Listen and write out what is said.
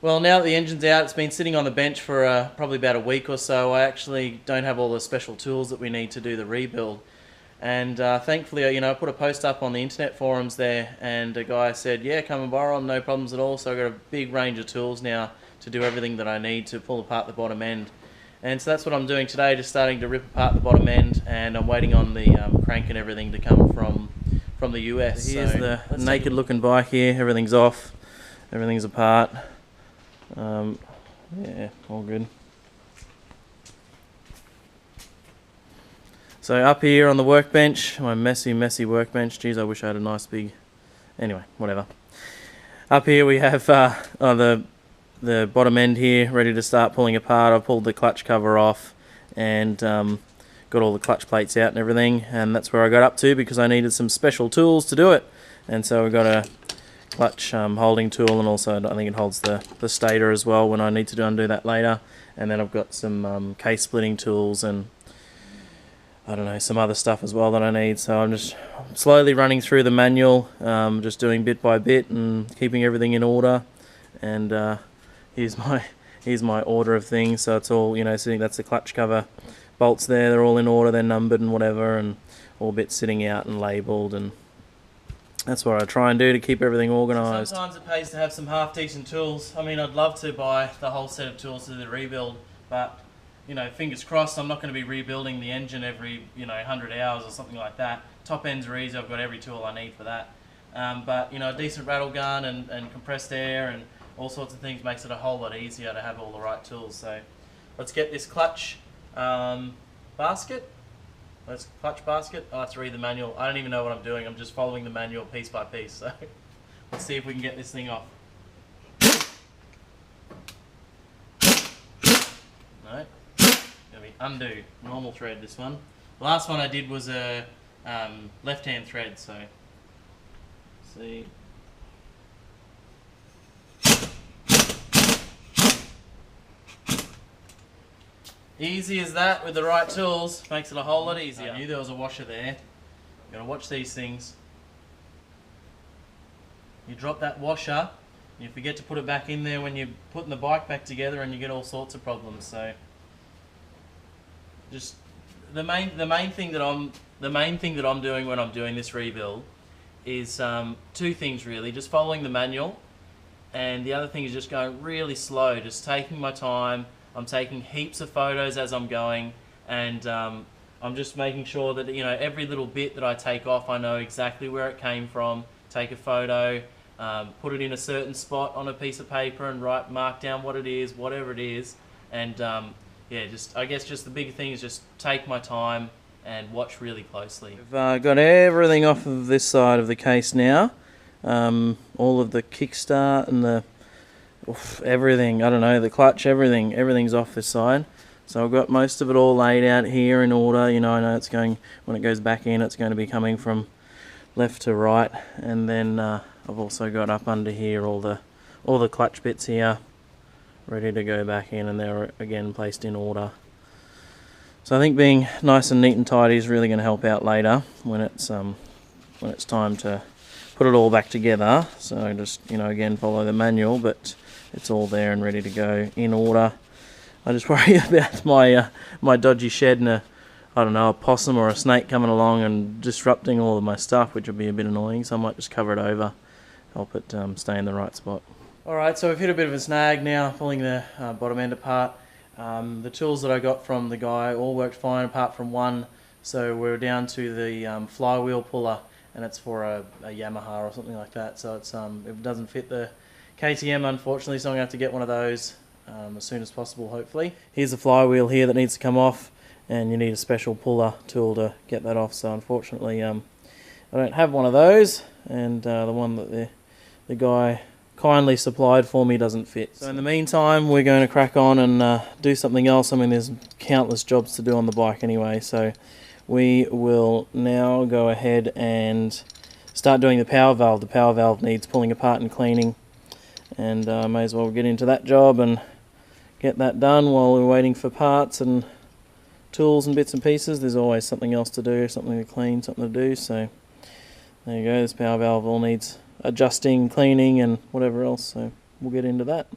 Well, now that the engine's out, it's been sitting on the bench for probably about a week or so. I actually don't have all the special tools that we need to do the rebuild. And thankfully, I put a post up on the internet forums there, and a guy said, yeah, come and borrow them, no problems at all. So I've got a big range of tools now to do everything that I need to pull apart the bottom end. And so that's what I'm doing today, just starting to rip apart the bottom end, and I'm waiting on the crank and everything to come from the US. So here's the naked looking bike here, everything's off, everything's apart. Yeah, all good. So up here on the workbench, my messy workbench. Geez, I wish I had a nice big... Anyway, whatever. Up here we have the bottom end here, ready to start pulling apart. I've pulled the clutch cover off and got all the clutch plates out and everything. And that's where I got up to because I needed some special tools to do it. And so we got a clutch holding tool, and also I think it holds the stator as well when I need to undo that later. And then I've got some case splitting tools and I don't know, some other stuff as well that I need. So I'm just slowly running through the manual, just doing bit by bit and keeping everything in order. And here's my order of things. So it's all, sitting, that's the clutch cover bolts there, they're all in order, they're numbered and whatever, and all bits sitting out and labelled, and that's what I try and do to keep everything organised. Sometimes it pays to have some half decent tools. I mean, I'd love to buy the whole set of tools to do the rebuild, but fingers crossed, I'm not going to be rebuilding the engine every 100 hours or something like that. Top ends are easy, I've got every tool I need for that. But a decent rattle gun and compressed air and all sorts of things makes it a whole lot easier to have all the right tools. So let's get this clutch basket. Let's clutch basket. I'll have to read the manual. I don't even know what I'm doing. I'm just following the manual piece by piece. So let's see if we can get this thing off. No. Gonna be undo. Normal thread, this one. The last one I did was a left-hand thread, so see. Easy as that with the right tools, makes it a whole lot easier. I knew there was a washer there. You've got to watch these things. You drop that washer, you forget to put it back in there when you're putting the bike back together, and you get all sorts of problems. So just the main thing that I'm doing when I'm doing this rebuild is two things really. Just following the manual, and the other thing is just going really slow, just taking my time. I'm taking heaps of photos as I'm going, and I'm just making sure that every little bit that I take off, I know exactly where it came from. Take a photo, put it in a certain spot on a piece of paper, and mark down what it is, whatever it is, and yeah, I guess the big thing is just take my time and watch really closely. I've got everything off of this side of the case now. All of the kickstart and the everything, I don't know, the clutch, everything's off this side. So I've got most of it all laid out here in order. I know it's going, when it goes back in, it's going to be coming from left to right. And then I've also got up under here all the clutch bits here ready to go back in, and they're again placed in order. So I think being nice and neat and tidy is really going to help out later when it's time to put it all back together. So just again follow the manual, but it's all there and ready to go in order. I just worry about my dodgy shed and a possum or a snake coming along and disrupting all of my stuff, which would be a bit annoying. So I might just cover it over, help it stay in the right spot. Alright, so we've hit a bit of a snag now, pulling the bottom end apart. The tools that I got from the guy all worked fine apart from one. So we're down to the flywheel puller, and it's for a Yamaha or something like that. So it doesn't fit the KTM, unfortunately, so I'm going to have to get one of those as soon as possible, hopefully. Here's the flywheel here that needs to come off, and you need a special puller tool to get that off. So unfortunately, I don't have one of those, and the one that the guy kindly supplied for me doesn't fit. So in the meantime, we're going to crack on and do something else. I mean, there's countless jobs to do on the bike anyway, so we will now go ahead and start doing the power valve. The power valve needs pulling apart and cleaning, and may as well get into that job and get that done while we're waiting for parts and tools and bits and pieces. There's always something else to do, something to clean, something to do. So there you go, this power valve all needs adjusting, cleaning and whatever else, so we'll get into that.